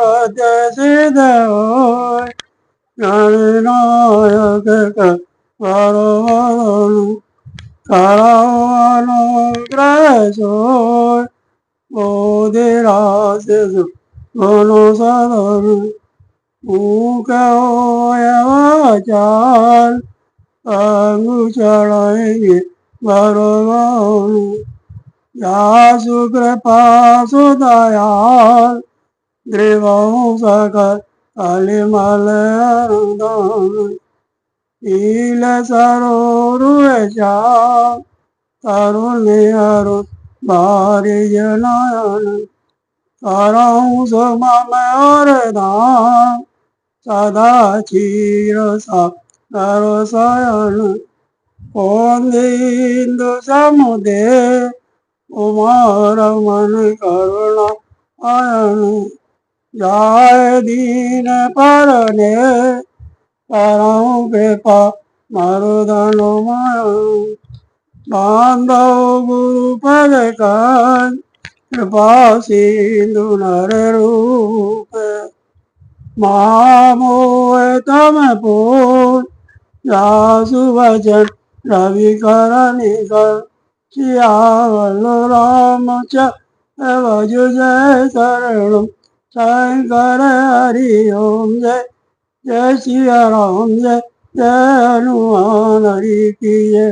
सत्य सिद्ध होय गणनायक करवरण करानुग्रह सोय बोधिराशिष गुण सदन मुख होय वाचाल अंगुचढ़ाएंगे भगवान यासु कृपा सुदयाल द्रिवं सकल कलिमल नील सरोरुचा तरुण भारी जनान करऊं सुमम और धाम सदा क्षीर सरसयन इंदु समुदे उमर मन करुणा आयन जाय दीन परने करऊं कृपा मरुदन मायन बांधव गुरु पद कर कृपा सिंधु नर रूप महामोह तम पूर्ण जासु वचन रवि कर निकर सियावल राम भज जय शरण शंकर हरि ओम जय जय सिया राम जय जय हनुमान हरि की जय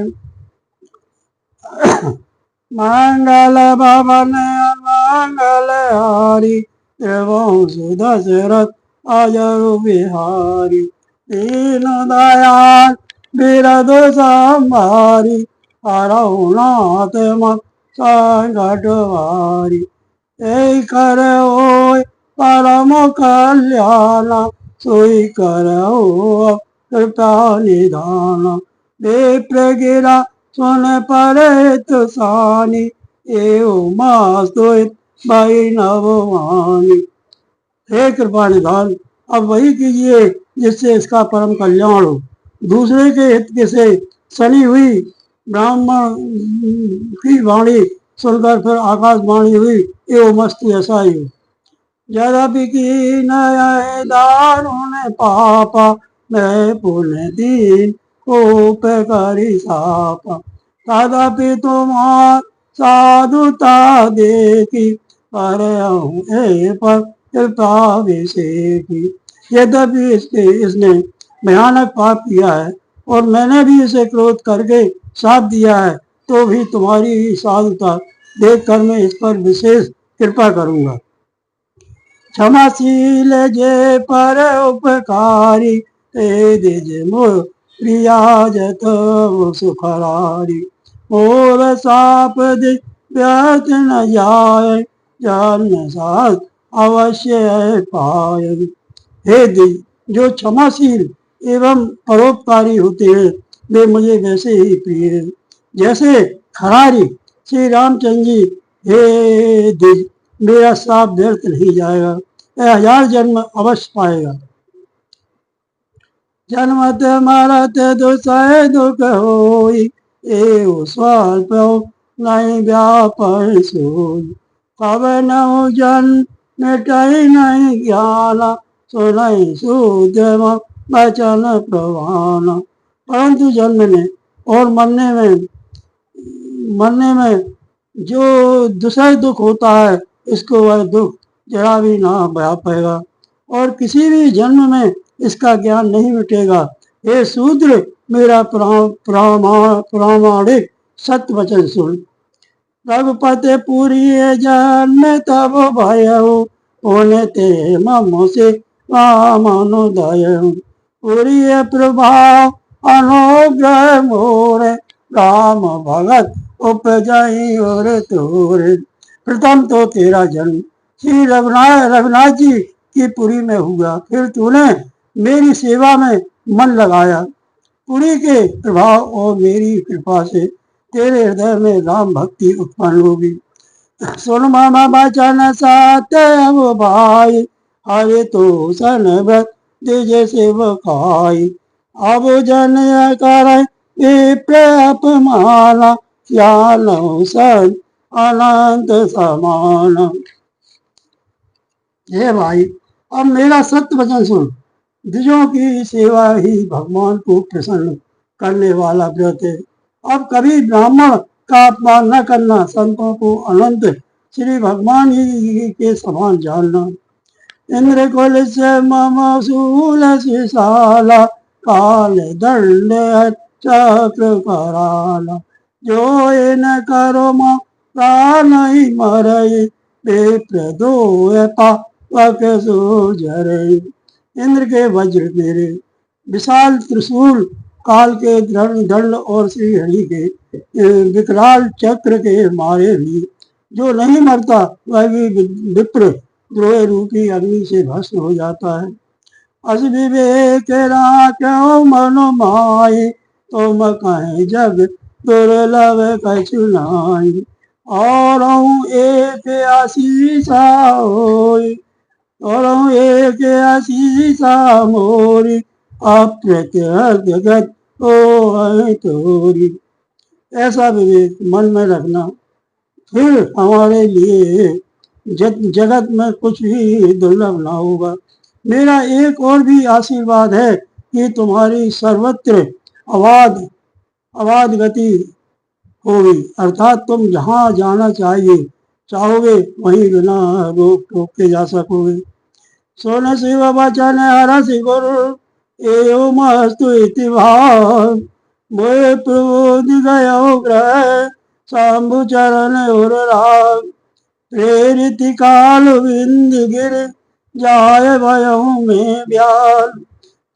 मंगल भवन मंगल हारी एवं सुदशरथ अजर बिहारी दीन दयाल बिरद संभारी हरहुनाथ मत संकटवारी कर ओय परम कल्याण सोई कर कृपा निधान विप्र गिरा सुन परित सानी एवं मास्तुत वैष्णववाणी हे कृपा निधान अब वही कीजिए जिससे इसका परम कल्याण हो। दूसरे के हित के से सनी हुई ब्राह्मण की वाणी सुनकर फिर आकाशवाणी हुई एवं मस्त ऐसा ही हो। यद्यपि की नय दारुण पापा मैं पुण्य दीन कोप करी सापा तदपि तुम्हार साधुता देखी पर कृपा विषेकी यद्यपि इसने भयानक पाप किया है और मैंने भी इसे क्रोध करके साथ दिया है तो भी तुम्हारी साधुता देखकर मैं इस पर विशेष कृपा करूंगा। क्षमाशील जे पर उपकारी ते these more Priya Jat सुखरारी more shop these व्यर्थ न जाए जन साथ अवश्य पाए। हे दिज जो क्षमाशील एवं परोपकारी होते हैं वे मुझे वैसे ही प्रिय हैं जैसे खरारी श्री रामचंद्र जी। हे दिज मेरा श्राप व्यर्थ नहीं जाएगा, 1000 जन्म अवश्य पाएगा। जन्मत मरत दुसह दुख होई एव स्वल्प नहीं व्यापन सोई कब नौ जन मिटई नहीं ज्ञान सुनई सुद्यम वचन प्रवान। परंतु जन्म में और मरने में जो दुसह दुख होता है इसको वह दुख जरा भी ना व्यापेगा और किसी भी जन्म में इसका ज्ञान नहीं मिटेगा। हे शूद्र मेरा प्रामाणिक सत्य वचन सुन। रघुपति पुरी जन्म तब भय होने ते मम से रामानुदय पुरी प्रभाव अनुग्रह मोरे राम भगत उपजई और तोरे। प्रथम तो तेरा जन्म श्री रघुनाथ जी की पुरी में हुआ, फिर तूने मेरी सेवा में मन लगाया। पुरी के प्रभाव और मेरी कृपा से तेरे हृदय में राम भक्ति उत्पन्न होगी। सुन मामा बचन सत्य भाई हरे तो सन व्रत दिज सेवकाई अब जन कर अपमाना ज्ञान सन अनंत समान। हे भाई अब मेरा सत्य वचन सुन। द्विजों की सेवा ही भगवान को प्रसन्न करने वाला व्रत है। अब कभी ब्राह्मण का अपमान न करना, संतों को अनंत श्री भगवान ही के समान जानना। इंद्र कुल से मम शूल शिशाला, काल दंड चक्र कराला, जो इन करो प्राण ही मरई, बेप्रदो पावक सो जरई। इंद्र के वज्र मेरे, विशाल त्रिशूल, काल के दंड और श्री हरि के विकराल चक्र के मारे भी जो नहीं मरता वह भी विप्र द्रोह रूपी अग्नि से भस्म हो जाता है। अस विवेक क्यों मनो माई, तुम कहें जग दुर्लभ कछु नाई। और एक आशीषा होई, और एक आशीषा मोरी, अप्रत्यगत हो तोरी। ऐसा विवेक मन में रखना, फिर हमारे लिए जगत में कुछ भी दुर्लभ ना होगा। मेरा एक और भी आशीर्वाद है कि तुम्हारी सर्वत्र अबाध गति होगी, अर्थात तुम जहाँ जाना चाहोगे वहीं बिना रोक टोक के जा सकोगे। सोन शिव वचन हरस गुरु, एवं अस्तु इति भाव, मोहे प्रबोध गयो ग्रह, शंभु चरण और राग। प्रेरित काल बिंद गिर, जाय भयऊ में ब्याल,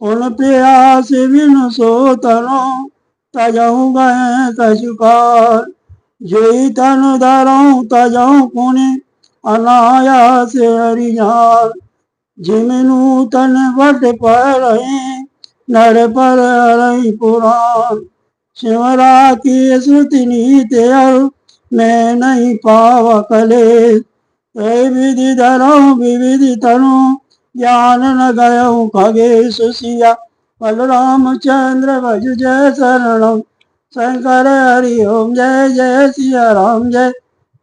पुन प्रयास बिनु सो तनो, तजहु गए कछु काल। जोई तन धरऊ तजहु पुनि, अनायास हरिजान, जिमिनु तन वट पर नर पर हरई पुराण। शिवरा की श्रुति नीत मैं नहीं पावा कलेश, विधि धरऊ विविधि तनु, ज्ञान न गयऊ खगेश सिया। बलराम चंद्र भज जय शरणम, शंकर हरि ओम जय जय सिया राम, जय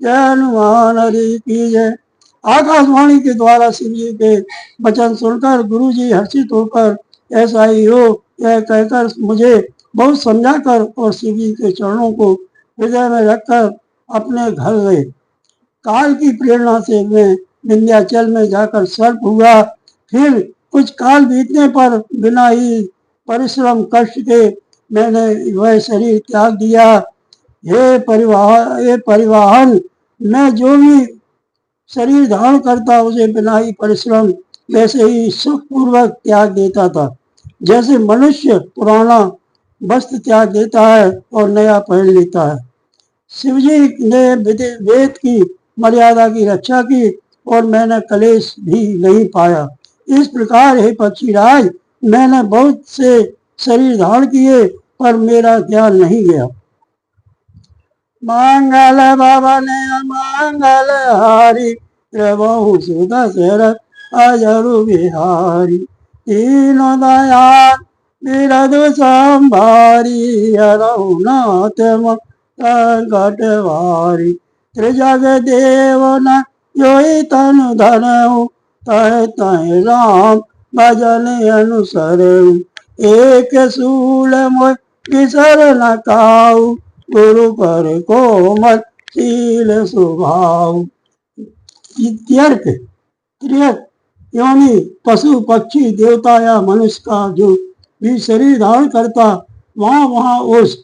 जय हनुमान हरि की जय। आकाशवाणी के द्वारा शिव जी के वचन सुनकर गुरु जी हर्षित होकर ऐसा ही हो यह कहकर मुझे बहुत समझाकर और शिव जी के चरणों को हृदय में रखकर अपने घर गए। काल की प्रेरणा से मैं विंध्याचल में जाकर सर्प हुआ। फिर कुछ काल बीतने पर बिना ही परिश्रम कष्ट के मैंने वह शरीर त्याग दिया। हे परिवाहन, मैं जो भी शरीर धारण करता उसे बिना ही परिश्रम वैसे ही सुखपूर्वक त्याग देता था, जैसे मनुष्य पुराना वस्त्र त्याग देता है और नया पहन लेता है। शिवजी ने वेद की मर्यादा की रक्षा की और मैंने कलेश भी नहीं पाया। इस प्रकार हे पक्षीराज, मैंने बहुत से शरीर धारण किए पर मेरा ध्यान नहीं गया। मंगल भवन मंगल हारी, प्रभु सुदशरथ अजरु बिहारी। तीनों दयाल बिरधु संभारी, रघुनाथ संकटवारी। त्रिजग देव न जोई तनु धरऊ, तह तह राम भजन अनुसरऊ। एक सूल मोय किसर न काऊ, गुरु पर कोमल शील स्वभाव। योनि पशु पक्षी देवता या मनुष्य का जो भी शरीर धारण करता, वहाँ उस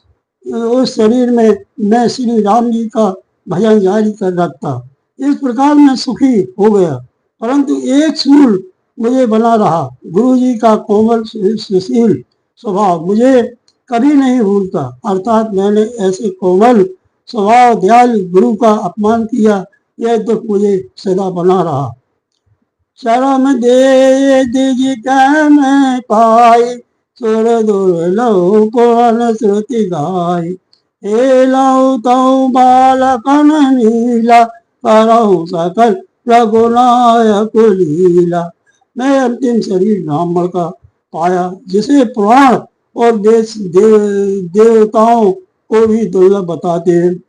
शरीर में मैं श्री राम जी का भजन जारी कर रखता। इस प्रकार मैं सुखी हो गया, परंतु एक सूल मुझे बना रहा। गुरु जी का कोमल सुशील स्वभाव मुझे कभी नहीं भूलता, अर्थात मैंने ऐसे कोमल स्वभाव दयाल गुरु का अपमान किया, यह दुख मुझे सदा बना रहा। शरम दे दिज मैं पाई, सुर दुर्लभ पुराण श्रुति गाय। हे लऊ तऊ बालकन नीला, करऊ सकल रघुनायक लीला। मैं अंतिम शरीर ब्राह्मण का पाया, जिसे पुराण और देवताओं को भी दुर्लभ बताते हैं।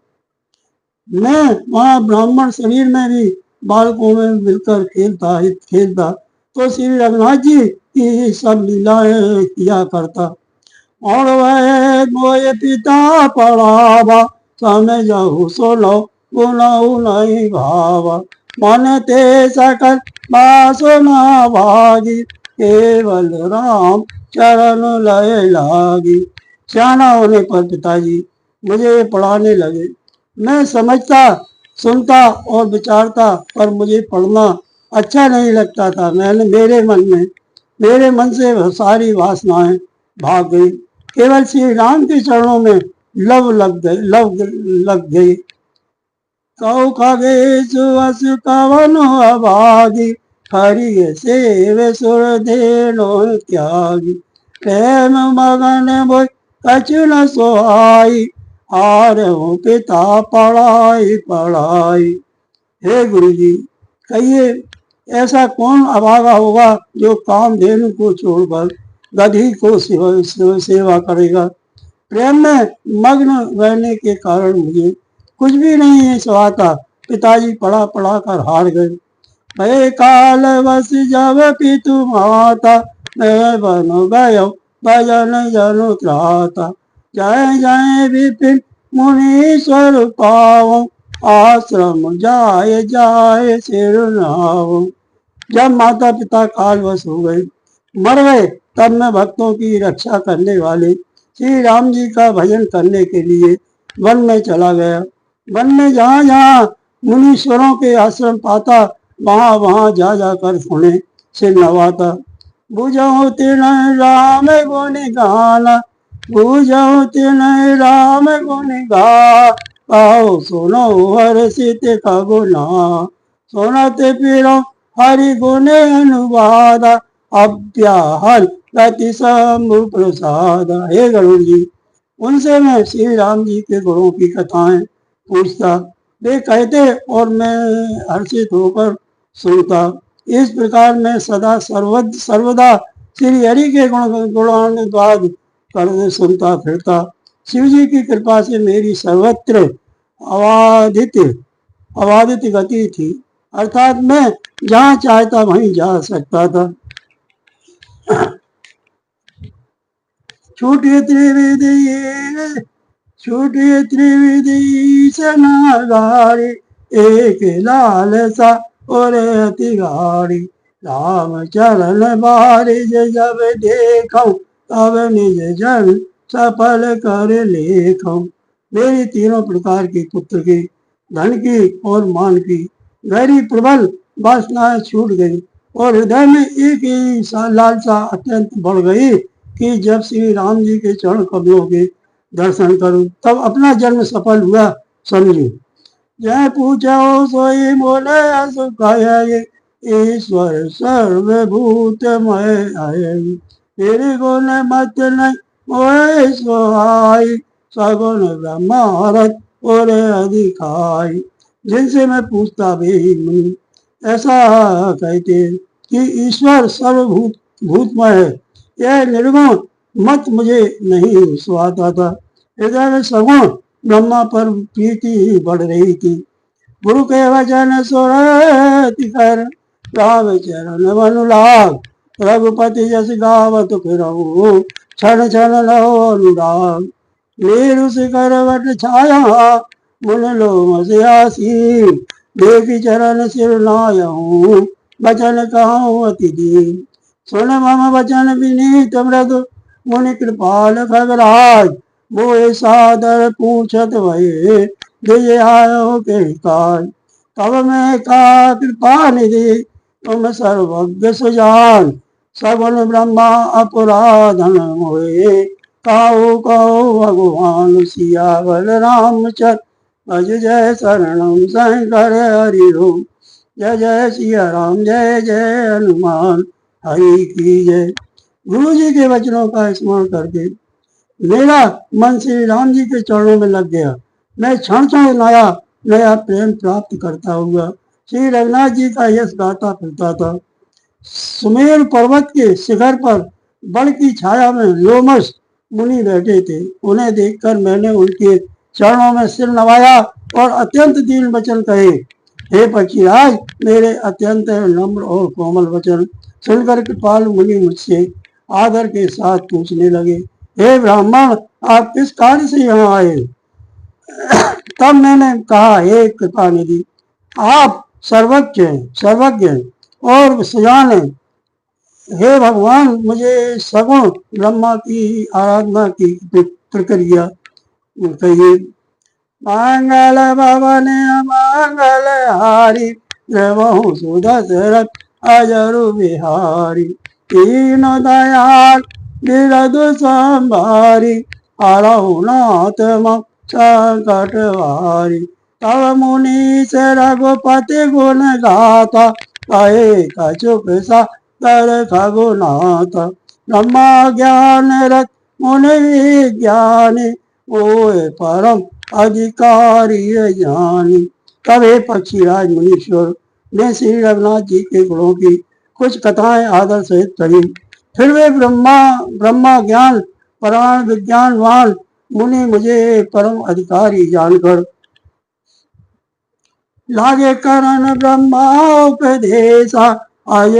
मैं वहाँ ब्राह्मण शरीर में भी बालकों में मिलकर खेलता तो श्री रघुनाथ जी की सब लीलाएं किया करता। और वह मोए पिता पढ़ावा, समय जाहु सोलो गुनाहु नहीं भावा। मन ते सकल वासना भागी, केवल राम चरण लय लागी। सियाना होने पर पिताजी मुझे पढ़ाने लगे। मैं समझता, सुनता और विचारता, पर मुझे पढ़ना अच्छा नहीं लगता था। मेरे मन से सारी वासनाएं भाग गई। केवल श्री राम के चरणों में लव लग गई। कौ खगेश वस कवन अभागी, हरि सेव सुर धेनो त्यागी। प्रेम मगन मोय कछु न सोहाई, हारहु पिता पढ़ाई पढ़ाई। हे गुरु जी, कहिए ऐसा कौन अभागा होगा जो कामधेनु को छोड़कर गधी को सेवा करेगा। प्रेम में मग्न रहने के कारण मुझे कुछ भी नहीं सुहाता। पिताजी पढ़ा पढ़ा कर हार गए। भय काल वस जब पितु माता, मैं बन गयो भजन जनु त्राता। जय जय विपिन मुनीश्वर पावो, आश्रम जाय जाय सिर नावो। जब माता पिता कालवश हो गए, मर गए, तब मैं भक्तों की रक्षा करने वाले श्री राम जी का भजन करने के लिए वन में चला गया। वन में जहाँ जहाँ मुनीश्वरों के आश्रम पाता, वहाँ वहाँ जा जाकर सुने से नवाता। बुझो तिन राम गुण गाना, बुझो तिन राम गुण गाओ। सुनो हर्षित खगुना, सुनत फिरो हरि गुण अनुवाद। अव्याहल गति शंभु प्रसाद। हे गरुड़ जी, उनसे मैं श्री राम जी के गुणों की कथाएं पूछता। वे कहते और मैं हर्षित होकर सुनता। इस प्रकार मैं सदा सर्वदा श्री हरि के गुणानुवाद कर सुनता फिरता। शिव जी की कृपा से मेरी सर्वत्र अबाधित गति थी, अर्थात मैं जहाँ चाहता वहीं जा सकता था। छूटिए त्रिविधि सनागारी, एक लाल सा और अति गाड़ी। राम चरण बारिज जब देखो, तब निज जन सफल कर लेखो। मेरी तीनों प्रकार की पुत्र की, धन की और मान की गहरी प्रबल वासनाएं छूट गई और हृदय में एक ही लालसा अत्यंत बढ़ गई कि जब श्री राम जी के चरण कमलों के दर्शन करूं तब अपना जन्म सफल हुआ समझो। जय पूछो सोई बोले सुखाय, ईश्वर सर्वभूतमय आय। तेरे गुण मत नहीं मोहे सोहाई, सगुण ब्रह्मारत और अधिकाई। जिनसे मैं पूछता वे ही मुनि ऐसा कहते कि ईश्वर सर्वभूतमय है। यह निर्गुण मत मुझे नहीं सुहाता था। हृदय में सगुण ब्रह्मा पर प्रीति ही बढ़ रही थी। गुरु के वचन सुरति कर, राम चरण अनुराग। रघुपति जस गावत फिरहु, क्षण क्षण लहो अनुराग। मेरु शिखर वट छाया, मुन लोम से आसी। देखी चरण सिर नायहु, बचन कहूँ अति दीन। सुन मम वचन विनीत मृदु, मुनि कृपाल खगराज। मोहे सादर पूछत भये, दिए आयो के काज। तब मैं का कृपा निधि, तुम सर्वज्ञ सुजान। सगुन ब्रह्मा अपराधन मोहे, काहू कहो भगवान। सियावर रामचंद्र भज जय शरणम, शंकर हरि ओम। जय जय सिया राम, जय जय हनुमान, हरि की जय। गुरु जी के वचनों का स्मरण करके मेरा मन श्री राम जी के चरणों में लग गया। मैं क्षण क्षण नया प्रेम प्राप्त करता हुआ श्री रघुनाथ जी का यश गाता फिरता था। सुमेर पर्वत के शिखर पर बड़ की छाया में लोमश मुनि बैठे थे। उन्हें देखकर मैंने उनके चरणों में सिर नवाया और अत्यंत दीन वचन कहे। हे पक्षीराज, मेरे अत्यंत नम्र और कोमल वचन सुनकर कृपाल मुनि मुझसे आदर के साथ पूछने लगे, हे ब्राह्मण, आप किस कार्य से यहाँ आए? तब मैंने कहा, हे कृपा निधि, आप सर्वज्ञ और सुजान हैं। हे भगवान, मुझे सगुण ब्रह्मा की आराधना की प्रक्रिया कहिए। मंगल भवन मंगल हारी, प्रभु सुदशरथ अजरु बिहारी। तीन दयाल बिरदु संभारी, हरहु नाथ मम संकट हारी। तब मुनि से रघुपति गुण गाथा, कहे कछुक सा कर खगुनाथ। ब्रह्मा ज्ञान रत मुनि विज्ञानी, ओए परम अधिकारी ज्ञानी। तब हे पक्षीराज मुनीश्वर ने श्री रघुनाथ जी के गुणों की कुछ कथाएं आदर सहित कही। फिर वे ब्रह्मा ज्ञान पुराण विज्ञानवान मुनि मुझे परम अधिकारी जानकर लागे करण ब्रह्मोपदेशा, आय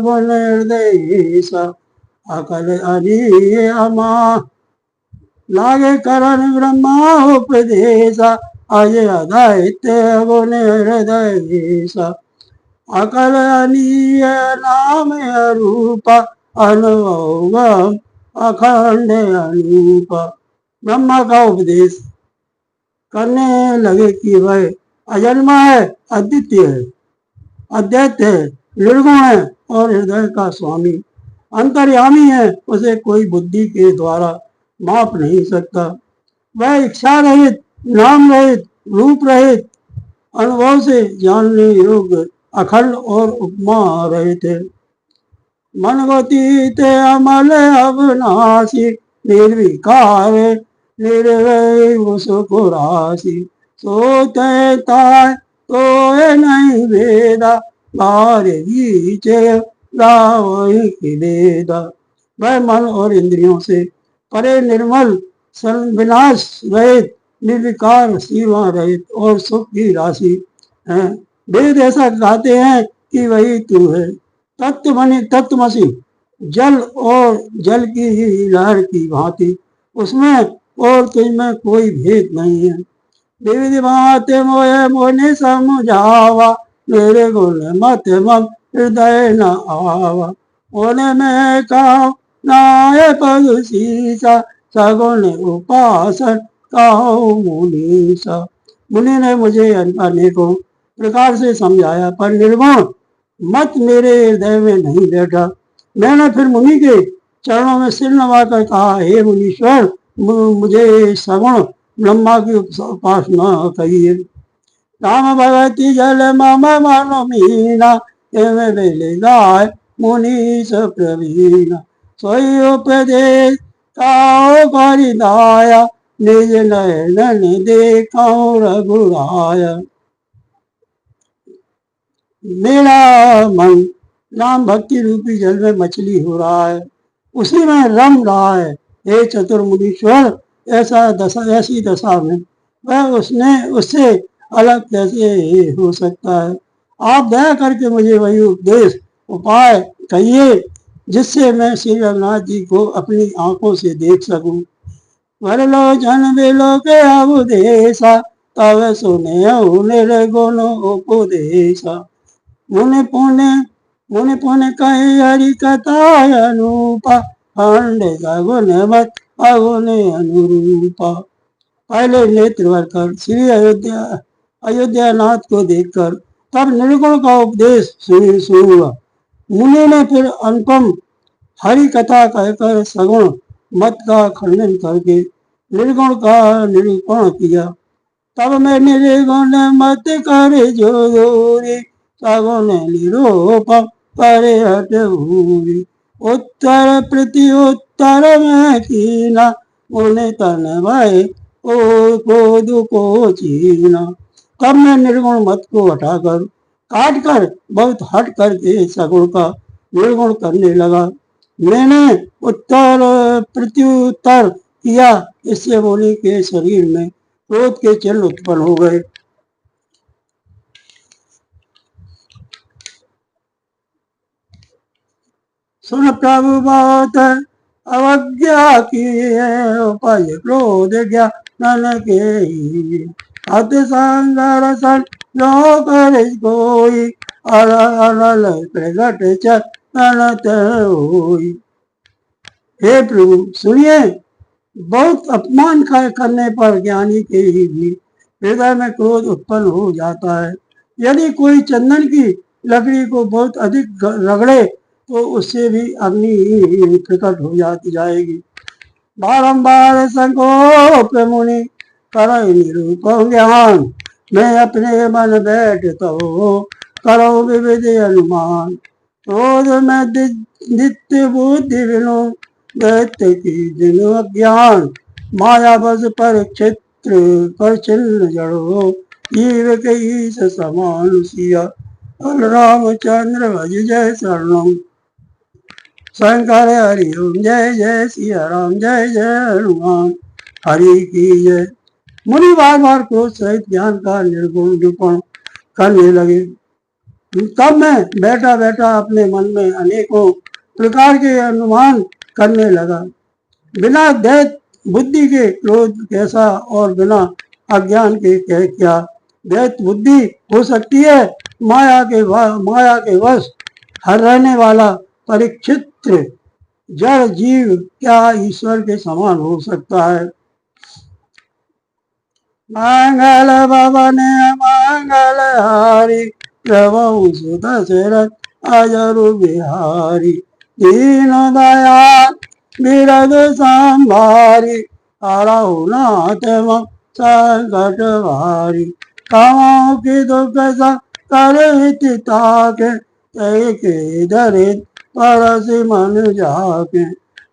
गुण निर्देशा। अकल अरिय अमा लागे करण ब्रह्मोपदेशा, आय दैत्य गुण हृदयेशा। अकल अनीय नाम रूप, अनुभव अखंड अनूप। ब्रह्मा का उपदेश करने लगे कि वह अजन्मा है, अद्वितीय है, अद्वैत है, निर्गुण है और हृदय का स्वामी अंतर्यामी है। उसे कोई बुद्धि के द्वारा माप नहीं सकता। वह इच्छा रहित, नाम रहित, रूप रहित, अनुभव से जानने योग्य, अखंड और उपमा रहित है। मन गति ते अमल अविनाशी, निर्विकार निर्वय सुख राशि। सोते ताय तो नहीं वेदा, बार बीचे रावही की वेदा। वह मन और इंद्रियों से परे निर्मल, विनाश रहित, निर्विकार, सीमा रहित और सुख की राशि है। वेद ऐसा कहते हैं कि वही तू है। तत्वमसि, जल और जल की ही लहर की भांति उसमें और तुझमें कोई भेद नहीं है। विविध बात मोहे मोने समझावा, मेरे गुण मत मम हृदय न आवा। ओने में कहो नाय पद शीसा, सगुण उपासन कहो मुनीसा। मुनि ने मुझे अनेकों प्रकार से समझाया, पर निर्गुण मत मेरे हृदय में नहीं बैठा। मैंने फिर मुनि के चरणों में सिर नवाकर कहा, हे मुनीश्वर, मुझे सगुण ब्रह्मा की उपासना कहिए। राम भगवती जल मम मन मीना, बेले गाय मुनीश प्रवीण। सोई उपदेश काओ परिदाया, निज नयन देखाऊं रघुराया। मेरा मन राम भक्ति रूपी जल में मछली हो रहा है, उसी में रम रहा है। हे चतुर्मुनीश्वर, ऐसी दशा में वह उससे अलग कैसे हो सकता है? आप दया करके मुझे वही उपदेश उपाय कहिए जिससे मैं श्री रघुनाथ जी को अपनी आंखों से देख सकूं। वरलोचन बिलो के अवदेशा, तब सुने निर्गुण उपदेशा। मुनि पुण्य कहे हरि कथा अनूपा, खंड सगुन मत अगुण अनुरूपा। पहले नेत्र भर कर श्री अयोध्या नाथ को देखकर तब निर्गुण का उपदेश सुनूंगा। मुनि ने फिर अनुपम हरि कथा कहकर सगुण मत का खंडन करके निर्गुण का निरूपण किया। तब मैं निर्गुण मत करे जो दूरी, सगुण निरूप करे हट भूरी। उत्तर प्रति उत्तर में कीना, उन्हें तन भय को चीना। तब मैं निर्गुण मत को हटाकर काट कर बहुत हट करके सगुण का निर्गुण करने लगा। मैंने उत्तर प्रत्युत्तर किया, इससे मुनि के शरीर में क्रोध के चिन्ह उत्पन्न हो गए। सुन प्रभु बहुत अवज्ञा की है, उपज क्रोध ज्ञान के ही। अति संग सन जो कर कोई, अरल प्रगट चरण होई। हे प्रभु सुनिए, बहुत अपमान करने पर ज्ञानी के ही भी हृदय में क्रोध उत्पन्न हो जाता है। यदि कोई चंदन की लकड़ी को बहुत अधिक रगड़े तो उससे भी अग्नि प्रकट हो जाएगी। बारंबार संकोप मुनि करो निरूप ज्ञान, मैं अपने मन बैठता हो करो विविध अनुमान। क्रोध में नित्य बुद्धि विनो, दैत्य की दिन अज्ञान। माया बस पर क्षेत्र पर चिन्ह जड़ो, जीव के ईश समान सिया। रामचंद्र भज जय शरणम। शंकर हरि ओम, जय जय सिया राम, जय जय हनुमान। हरि की जय। मुनि बार बार क्रोध सहित ज्ञान का निर्गुण निरूपण करने लगे। तब मैं बैठा बैठा अपने मन में अनेकों प्रकार के अनुमान करने लगा। बिना दैत्य बुद्धि के क्रोध कैसा, और बिना अज्ञान के क्या दैत्य बुद्धि हो सकती है। माया के वश हर रहने वाला परीक्षित जड़ जीव क्या ईश्वर के समान हो सकता है। मंगल भवन मंगल हारी, प्रभु सुत दशरथ अजरु बिहारी। दीन दयाल बिरद संभारी, हरहु नाथ मम संकट भारी। कमाओ की दुख कर ताके, तय के दरिद्र परसि मन जाके।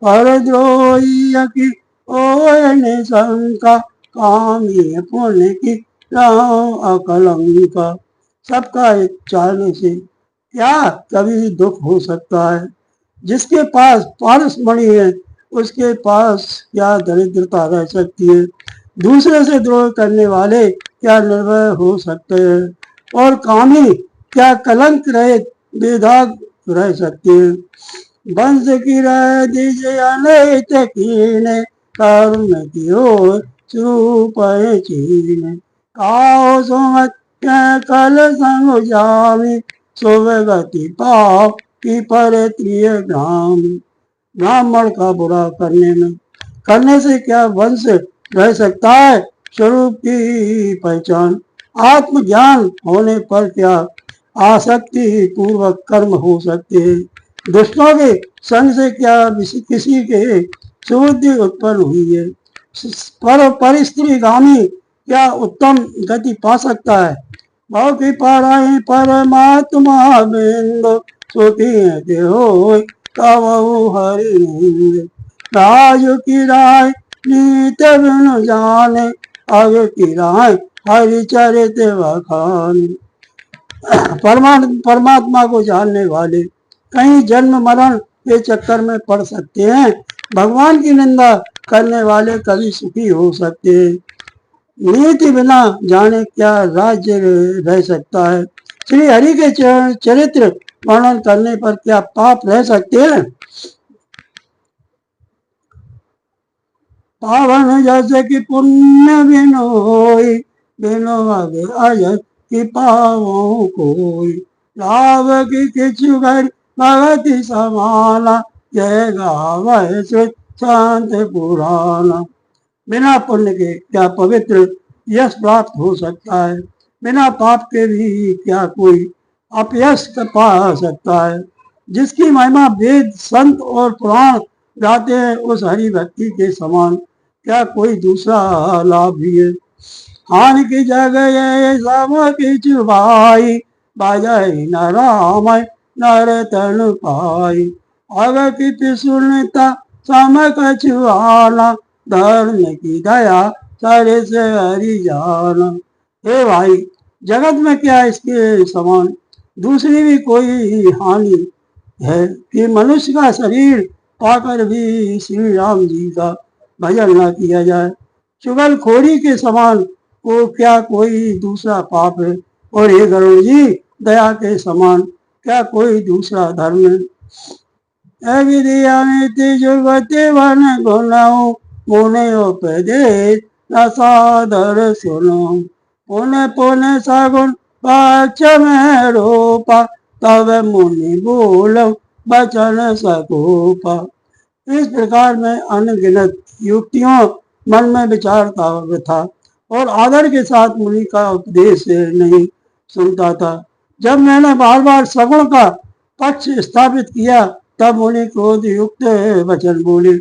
परद्रोही की ओय निशंका, कामी पुण्य की राम अकलंका। सबका चाहने से क्या कभी दुख हो सकता है। जिसके पास पारस मणि है उसके पास क्या दरिद्रता रह सकती है। दूसरे से द्रोह करने वाले क्या निर्भय हो सकते हैं, और कामी क्या कलंक रहित बेदाग रह सकते हैं। वंश की रह दीजिए अनैत कीने, कर्म की हो स्वरूप चीन। काओ सुमत कल संग जामी, सुभगति पाप की पर प्रिय ग्राम। ब्राह्मण का बुरा करने से क्या वंश रह सकता है। स्वरूप की पहचान आत्मज्ञान होने पर क्या आसक्ति पूर्वक कर्म हो सकते हैं। दुष्टों के संग से क्या किसी के सुबुद्धि उत्पन्न हुई है। पर स्त्री गामी क्या उत्तम गति पा सकता है। भाव की पाराई परमात्मा बिंदु, सुखी हो कबहु हरि निंद। राजु की राय नीत बिनु जाने, अग की राय हरि चरित बखाने। परमात्मा को जानने वाले कहीं जन्म मरण के चक्कर में पड़ सकते हैं। भगवान की निंदा करने वाले कभी सुखी हो सकते हैं। नीति बिना जाने क्या राज्य रह सकता है। श्री हरि के चरित्र वर्णन करने पर क्या पाप रह सकते हैं। पावन जैसे कि पुण्य बिनोई, बिनो अज कि पावों कोई। लाभ की किछु घर भगति समाना, जय गावै श्रुत शांत पुराना। बिना पुण्य के क्या पवित्र यश प्राप्त हो सकता है। बिना पाप के भी क्या कोई अपयश पा सकता है। जिसकी महिमा वेद संत और पुराण गाते हैं, उस हरि भक्ति के समान क्या कोई दूसरा लाभ भी है। हानि की जगह सम किछु भाई, बाजै न राम नर तन पाई। अग की सुनता सम कछु आना, धर्म की दया सारे से हरि जाना। हे भाई, जगत में क्या इसके समान दूसरी भी कोई हानि है कि मनुष्य का शरीर पाकर भी श्री राम जी का भजन न किया जाए। चुगलखोरी के समान को क्या कोई दूसरा पाप है। और हे गरुड़ जी, दया के समान क्या कोई दूसरा धर्म है। अविद्यामिति जुगति वन गुणौ मुनि उपदेश न सादर सुनो। पुण्य पुण्य सगुण पक्ष में रूपा तब मुनि बोलो बचन सकोपा। इस प्रकार मैं अनगिनत युक्तियों मन में विचारता था और आदर के साथ मुनि का उपदेश नहीं सुनता था। जब मैंने बार बार सगुण का पक्ष स्थापित किया तब मुनि क्रोध युक्त वचन बोले।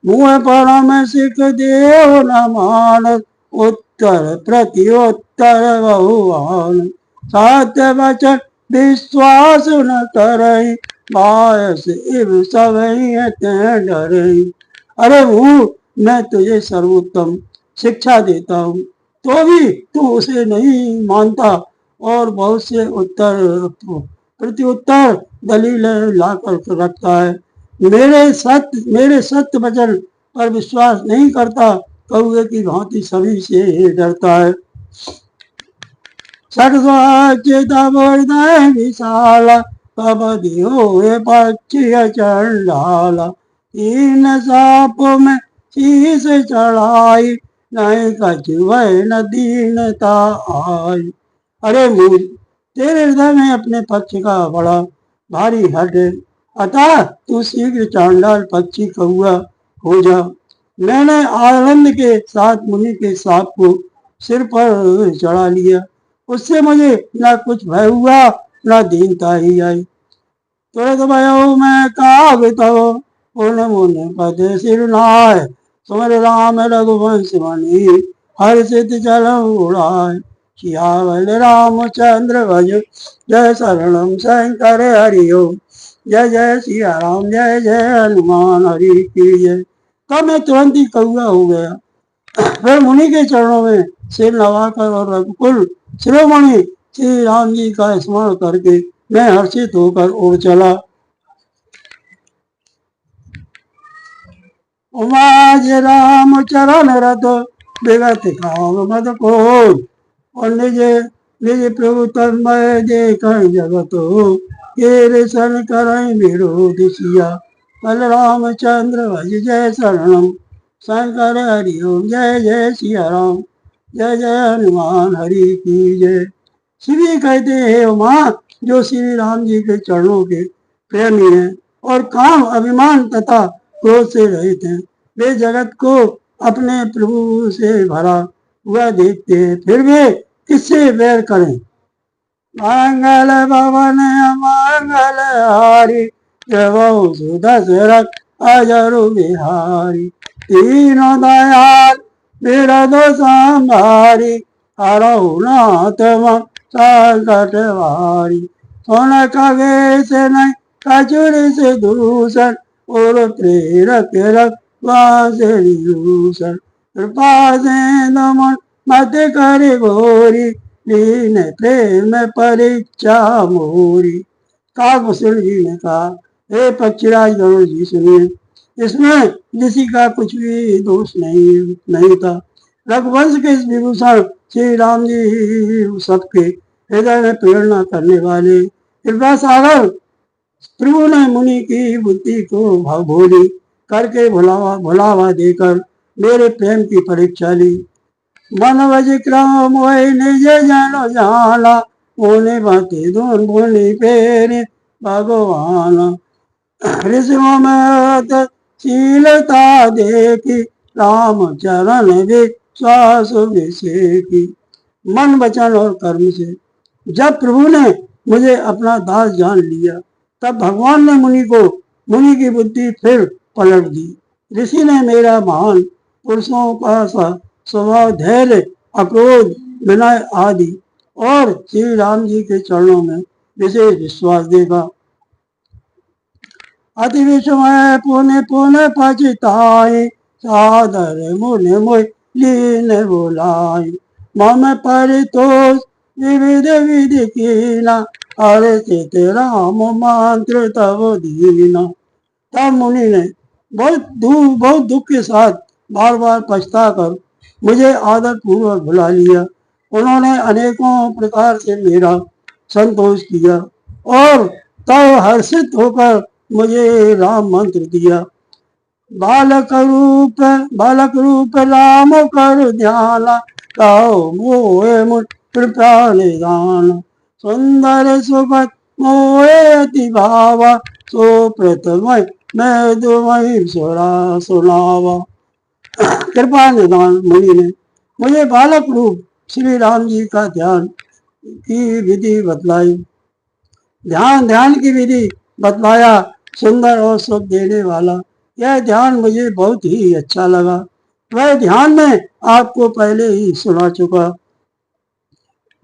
मुँह परम सिख देव न मानस उत्तर प्रत्युत्तर बहुवान। सत्य वचन विश्वास न करई बायस इव सबई डरई। अरे वो मैं तुझे सर्वोत्तम शिक्षा देता हूँ तो भी तू उसे नहीं मानता और बहुत से उत्तर प्रत्युत्तर दलील लाकर रखता है। मेरे सत्य वचन पर विश्वास नहीं करता, कौवे की भांति सभी से डरता है। सटवाचितवृदय विशाल कबधि होए पक्षी चंडाला। तीन साप में शीश चढ़ाई नहीं कछुए न दीनता आई। अरे मूल तेरे हृदय में अपने पक्ष का बड़ा भारी हट है, अतः तू शीघ्र चांडाल पक्षी कौआ हो जा। मैंने आनंद के साथ मुनि के सांप को सिर पर चढ़ा लिया, उससे मुझे न कुछ भय हुआ न दीनता ही आई। तुरंत भयो मैं कागितो पुन मुन पद सिर नाय। सुमर राम रघुवंश मणि हर्षित चल उड़ाय। सियावल रामचंद्र भज जय शरणम शंकर हरिओम। जय जय सिया राम जय जय हनुमान हरि की जय। तब मैं तुरंत ही कौआ हो गया। फिर मुनि के चरणों में सिर नवाकर और रघुकुल शिरोमणि श्री राम जी का स्मरण करके मैं हर्षित होकर उड़ चला। उमाज राम चरण रत विगत काम मद को और निज निज प्रभु तन्मय देख जगत ये सन कर विरोध सिया। बल रामचंद्र भज जय शरणम शंकर हरिओम। जय जय सिया राम जय जय हनुमान हरि की जय। श्री कहते हैं उमा जो श्री राम जी के चरणों के प्रेमी हैं और काम अभिमान तथा क्रोध से रहित हैं। वे जगत को अपने प्रभु से भरा हुआ देखते हैं, फिर वे किससे बैर करें। मंगल भवन मंगल हारी जय सुदशरथ अजरु बिहारी। तीनों दयाल बिरद संभारी हरहु नाथ संकट वारी। सोन खगेश नहीं खचुर से दूषण और प्रेरक रखवासरी। कृपा से नमन मत कर गोरी लीन प्रेम परीक्षा मोरी। काकभूषण जी ने कहा, हे पक्षीराज गरुड़ जी सुनिए, इसमें किसी का कुछ भी दोष नहीं था। रघुवंश के इस विभूषण श्री राम जी सबके हृदय में प्रेरणा करने वाले कृपा सागर प्रभु ने मुनि की बुद्धि को भोली करके भुलावा देकर मेरे प्रेम की परीक्षा ली। मन वज्रक्रम मोहि निज जन जाना मोने बाते धुन भुनि फेरे भगवान। ऋषियों में शीलता देखी राम चरण विश्वास विषेकी। मन वचन और कर्म से जब प्रभु ने मुझे अपना दास जान लिया तब भगवान ने मुनि की बुद्धि फिर पलट दी। ऋषि ने मेरा महान पुरुषों का स्वभाव धैर्य अक्रोध विनय आदि और श्री राम जी के चरणों में विशेष विश्वास देखा। अति विस्मय पुण्य पुण्य पचिताई सादर मुनि मुय लीन बोलाई। मम परितोष विविध विधि कीना हर्षित राम मंत्र तब दीना। तब मुनि ने बहुत दुख के साथ बार बार पछता कर मुझे आदर पूर्वक बुला लिया। उन्होंने अनेकों प्रकार से मेरा संतोष किया और तब हर्षित होकर मुझे राम मंत्र दिया। बालक रूप राम कर ध्यान, कहो मोहे मुझ कृपा निदान। सुंदर सुगत मोहे अति भावा, सो प्रथम मैं तुम्हें सुनावा। कृपा निदान मुनि ने मुझे बालक रूप श्री राम जी का ध्यान की विधि बतलाई। ध्यान की विधि बतलाया, सुंदर और सुख देने वाला। यह ध्यान मुझे बहुत ही अच्छा लगा। वह ध्यान में आपको पहले ही सुना चुका।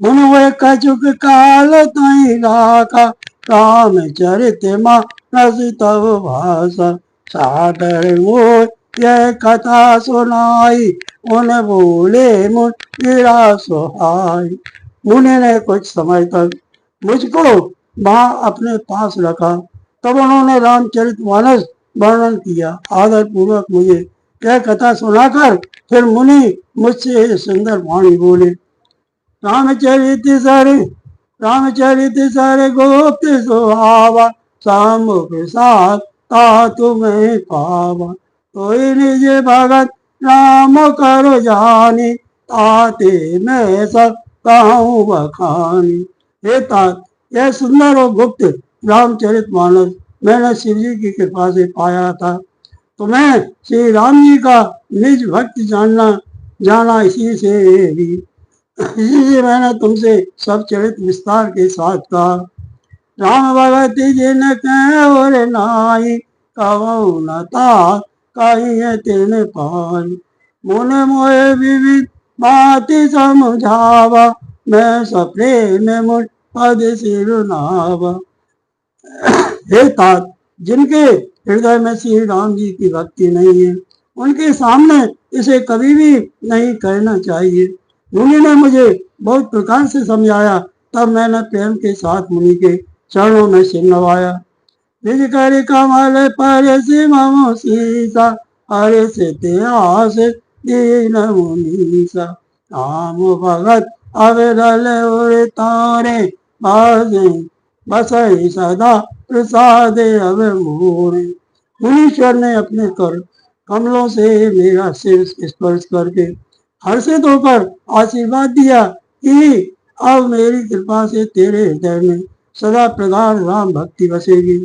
मुनुए कछुक काल तई राखा, राम चरित मानस तव भाषा। सादर मोर यह कथा सुनाई, उन बोले मुन गिरा सुहाई। मुनि ने कुछ समय तक मुझको वहां अपने पास रखा। तब उन्होंने रामचरितमानस वर्णन किया। आदर पूर्वक मुझे यह कथा सुनाकर फिर मुनि मुझसे सुंदर वाणी बोले। रामचरित सर गोप्त सुहावा, साम प्रसाद ता तुम्हें पावा। कोई निज भगत राम करो जानी, ताते मैं सब कहूँ बखानी। हे तात, यह सुंदर और गुप्त रामचरित मानस मैंने शिव जी की कृपा से पाया था। तो मैं श्री राम जी का निज भक्त जाना इसी से भी, इसीलिए मैंने तुमसे सब चरित विस्तार के साथ कहा। राम भगत जिन और नाई, कहूँ न ता कहीं तेने पाई। मोने मोहे विविध बाति समझावा, मैं सप्रेम मुझ पद सिरुनावा। हे तात, जिनके हृदय में श्री राम जी की भक्ति नहीं है, उनके सामने इसे कभी भी नहीं कहना चाहिए। मुनि ने मुझे बहुत प्रकार से समझाया। तब मैंने प्रेम के साथ मुनि के चरणों में सिर नवाया। निज कर कमल पर सिमो सीसा, हरे से त्यास दीन मुनीसा। राम भगत अविरल उर तारे, बसई सदा प्रसाद अब मोरे। मुनीश्वर ने अपने कर कमलों से मेरा सिर स्पर्श करके हर्षित होकर आशीर्वाद दिया कि अब मेरी कृपा से तेरे हृदय में सदा प्रगाढ़ राम भक्ति बसेगी।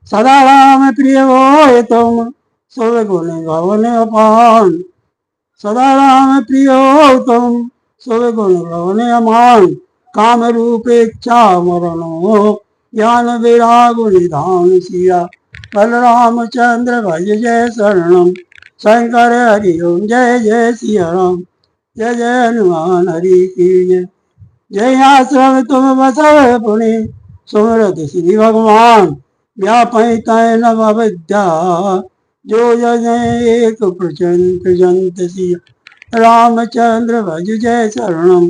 सदा राम प्रिय हो तुम, सब गुण गवन अपान। सदा राम प्रिय हो तुम, सब गुण गवन अमान। काम रूप इच्छा मरणो, ज्ञान विराग निधान सिया। बलरामचंद्र भज जय शरणम, शंकर हरि ओम जय जय सिया राम। जय जय हनुमान हरि की जय। जय आश्रम तुम बसव पुनि, सुमरत श्री भगवान। व्यापै तय नव विद्या, जो जन एक प्रजंत सिया। रामचंद्र भज जय शरणम,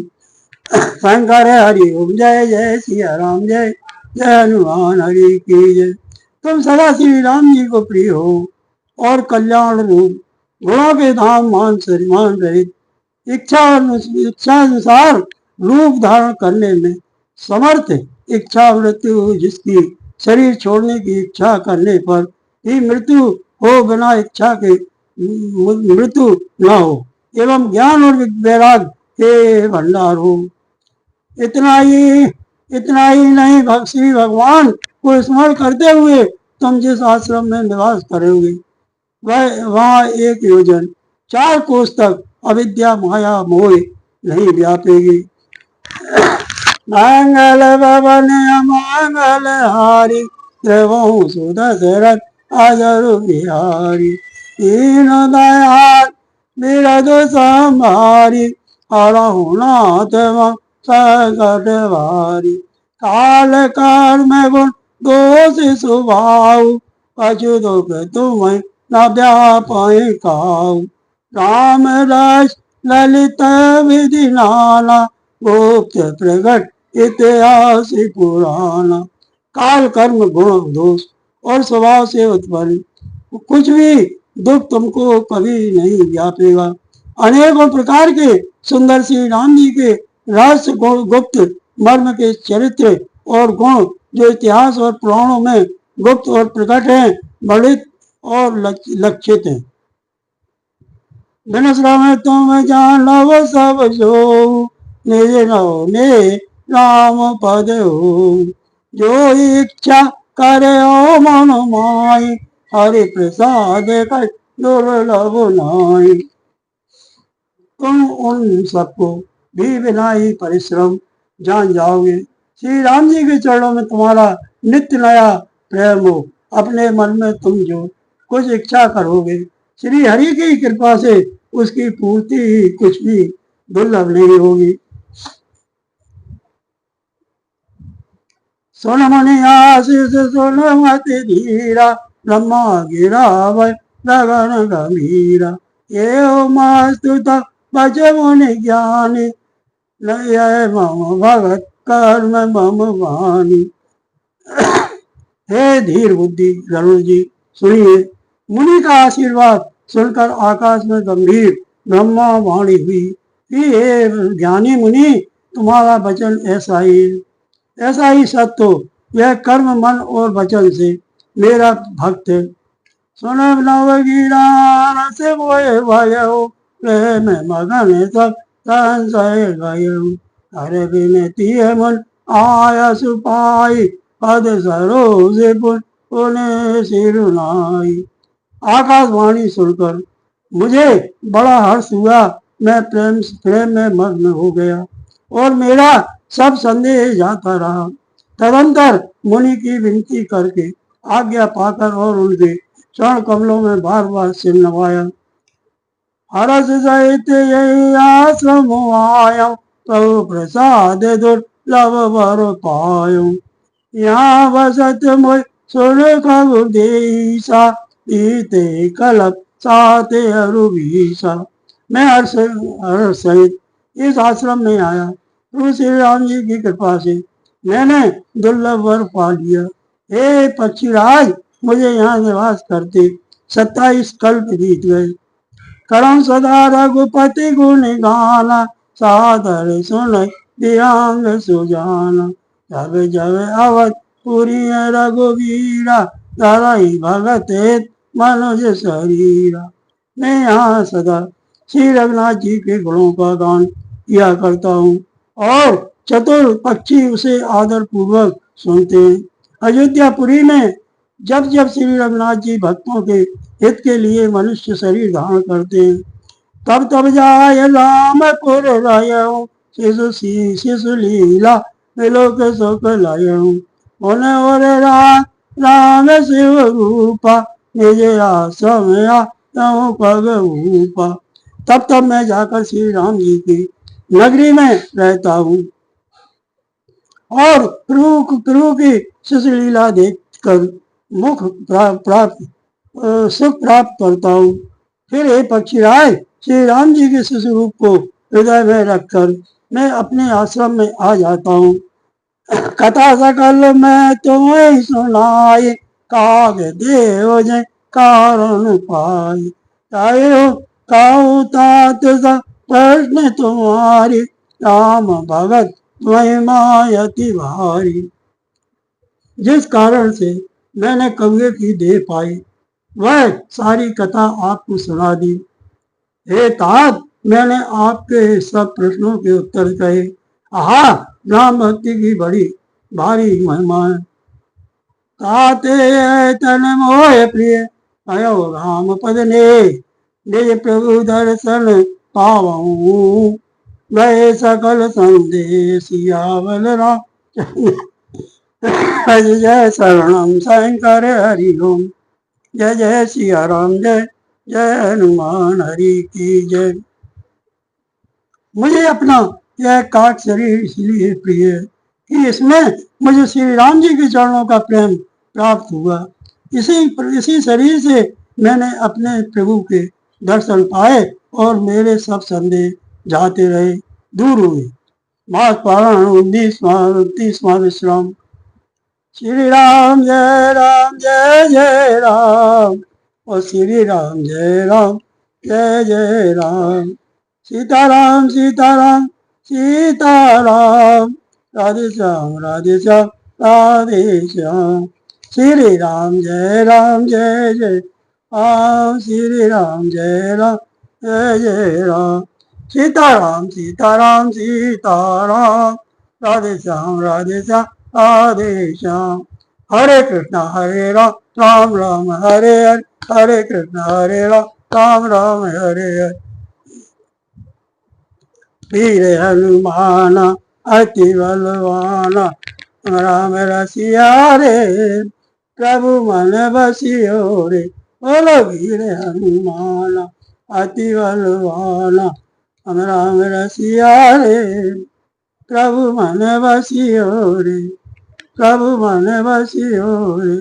शंकर हरि ओम जय जय सिया राम। जय जय हनुमान हरि की जय। तुम सदा श्री राम जी को प्रिय हो और कल्याण रूप गुणों के धाम मान श्रीमान रहित इच्छा अनुसार रूप धारण करने में समर्थ, इच्छा मृत्यु जिसकी शरीर छोड़ने की इच्छा करने पर ही मृत्यु हो, बिना इच्छा के मृत्यु न हो, एवं ज्ञान और वैराग के भंडार हो। इतना ही नहीं, श्री भगवान को स्मरण करते हुए तुम जिस आश्रम में निवास करोगे वह वहाँ 1 योजन 4 कोस तक अविद्या माया मोह नहीं व्यापेगी। मंगल भवन मंगल हारी, त्रिभुवन सुदशरथ अजर बिहारी। दीन दयाल बिरद संभारी, हरहु नाथ संकट भारी। काल कर्म गुण दोष स्वभाव, कछु दुख तुम्हें न व्यापै काऊ। राम रस ललित विधि नाना, गुप्त प्रगट इतिहास पुराना। काल कर्म गुण दोष और स्वभाव से उत्पन्न कुछ भी दुख तुमको कभी नहीं व्यापेगा। अनेकों प्रकार के सुंदर श्री राम जी के रहस्य गुण, गुप्त मर्म के चरित्र और गुण जो इतिहास और पुराणों में गुप्त और प्रकट हैं, बलित और लक्षित हैं। धनुष राम तुम जान लो सब जो, निज नौ ने राम पद हो। जो इच्छा करे ओ मन माई, हरि प्रसाद कर दुर्लभ नाई। तुम उन सबको भी बिना ही परिश्रम जान जाओगे। श्री राम जी के चरणों में तुम्हारा नित्य नया प्रेम हो। अपने मन में तुम जो कुछ इच्छा करोगे, श्री हरि की कृपा से उसकी पूर्ति ही कुछ भी दुर्लभ नहीं होगी। सुन मुनि आशीष सुन मति धीरा, ब्रह्मा गिरा वै गगन गंभीरा। एवं मस्तुत बच मुनि ज्ञानी, नय मम भगत कर्म मम वाणी। हे धीर बुद्धि गरुड़ जी, सुनिए। मुनि का आशीर्वाद सुनकर आकाश में गंभीर ब्रह्मा वाणी हुई कि हे ज्ञानी मुनि, तुम्हारा वचन ऐसा ही सत्य हो। यह कर्म मन और वचन से मेरा भक्त है। सुन नवगीरा से मोए भयो, प्रेम मगन सब संशय गयो। हरे विनती मन आया सुपाई, पद सरोज पुण्य सिरुनाई। आकाशवाणी सुनकर मुझे बड़ा हर्ष हुआ। मैं प्रेम में मग्न हो गया और मेरा सब संदेह जाता रहा। तदंतर मुनि की विनती करके आज्ञा पाकर और उनके चरण कमलों में बार बार सिर नवाया। हरस सहित यही आश्रम आयो, प्रभु प्रसाद दुर्लभ वर पायो। यहाँ बसत मोय सुन खगु देसा, बीते कल्प साते अरुभीसा। मैं हर्ष सहित इस आश्रम में आया। प्रभु श्री राम जी की कृपा से मैंने दुर्लभ वर पा लिया। हे पक्षीराज, मुझे यहाँ निवास करते 27 कल्प बीत गए। करम सदा रघुपति गुण गाना, सादर सुन दियांग सुजाना। जब जब अवध पुरी रघुवीरा, धरई भगत मनुज शरीरा। मैं यहाँ सदा श्री रघुनाथ जी के गुणों का गान किया करता हूँ और चतुर पक्षी उसे आदर पूर्वक सुनते हैं। अयोध्यापुरी में जब जब श्री रघुनाथ जी भक्तों के हित के लिए मनुष्य शरीर धारण करते हैं, तब तब जाय रामपुर रायऊ, शिशु लीला विलोक सुख लायऊ। उन्हें और राम शिव रूपा, निज आश्रम पग ऊपा। तब तब मैं जाकर श्री राम जी की नगरी में रहता हूँ और प्रभु की शिशु लीला देखकर मुख सुख प्राप्त करता हूँ। फिर हे पक्षीराज, श्री राम जी के शिशु रूप को हृदय में रखकर मैं अपने आश्रम में आ जाता हूँ। कथा सकल मैं तुम्हें सुनाई, काग देव जय कारण पाई। काऊ तात प्रश्न तुम्हारी, राम भगत महिमा अति भारी। जिस कारण से मैंने कौवे की देह पाई, वह सारी कथा आपको सुना दी। हे तात, मैंने आपके सब प्रश्नों के उत्तर कहे। आहा, राम भक्ति की बड़ी भारी महिमा है। ताते तन मोह प्रिय, अयो राम पद ने, निज प्रभु दर्शन पावऊं। गए सकल संदेश सियावल राम, जय शरणम शंकर हरि ओम। जय जय सिया राम, जय जय हनुमान हरि की जय। मुझे अपना यह काट शरीर इसलिए प्रिय है कि इसमें मुझे श्री राम जी के चरणों का प्रेम प्राप्त हुआ। इसी शरीर से मैंने अपने प्रभु के दर्शन पाए और मेरे सब संदेह जाते रहे, दूर हुए। मास पारण 29वां विश्राम। श्री राम जय जय राम, और श्री राम जय जय राम। सीताराम सीताराम सीताराम, राधे श्याम राधे श्याम राधे श्याम। श्री राम जय जय राम श्री राम जय जय राम सीताराम सीताराम सीताराम राधे श्याम राधे श्याम राधे श्याम हरे कृष्णा हरे राम राम राम हरे हरे हरे कृष्णा हरे राम राम हरे हरे वीर हनुमान अति बलवाना राम रसिया रे प्रभु मन बसियो रे बोलो वीर हनुमान अति बलवाना राम रसिया रे प्रभु मन बसियो रे प्रभु मन बसियो रे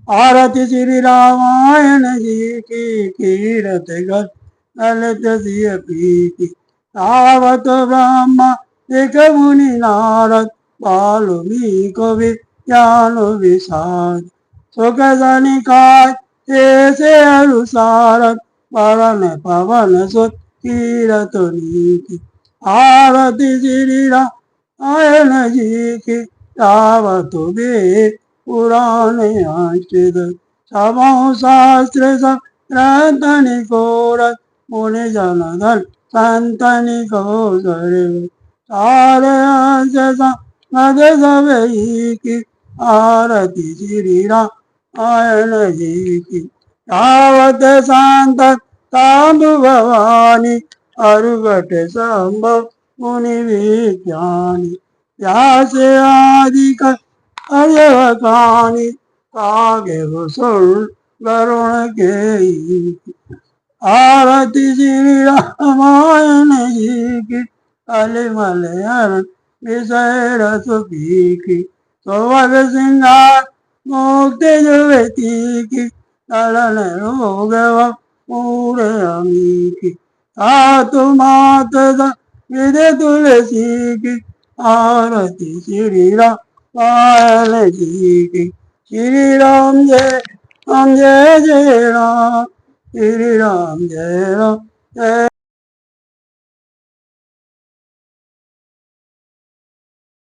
आरती श्री रामायण जी की कीरत गलत सिय पी तावत ब्रह्मा एक मुनि नारद वाल्मीकि विज्ञान विशारद सुख सनिकाय ऐसे अनुसार पवन पवन सुत कीरत नीति आरती श्री रामायण जी की तावत वेद पुराण आश्रित समो शास्त्र ग्रंथनि कोर मुनि जनधन संतनि कौशल सारे मद सबई की आरती श्री रामायण जी की तावत शांत तांबु भवानी अरुगट संभव मुनि विज्ञानी व्यास आदि का अजवकानी कागे वसुल वरुण के आरती श्री रामायण जी की अलिमल विषय रस की सोवग सिंगार मुक्ति जुवती की तलन रोग मूर अमी की धातु मात विदे तुलसी की आरती श्री रामायण जी की श्री राम जय जय राम श्री राम जय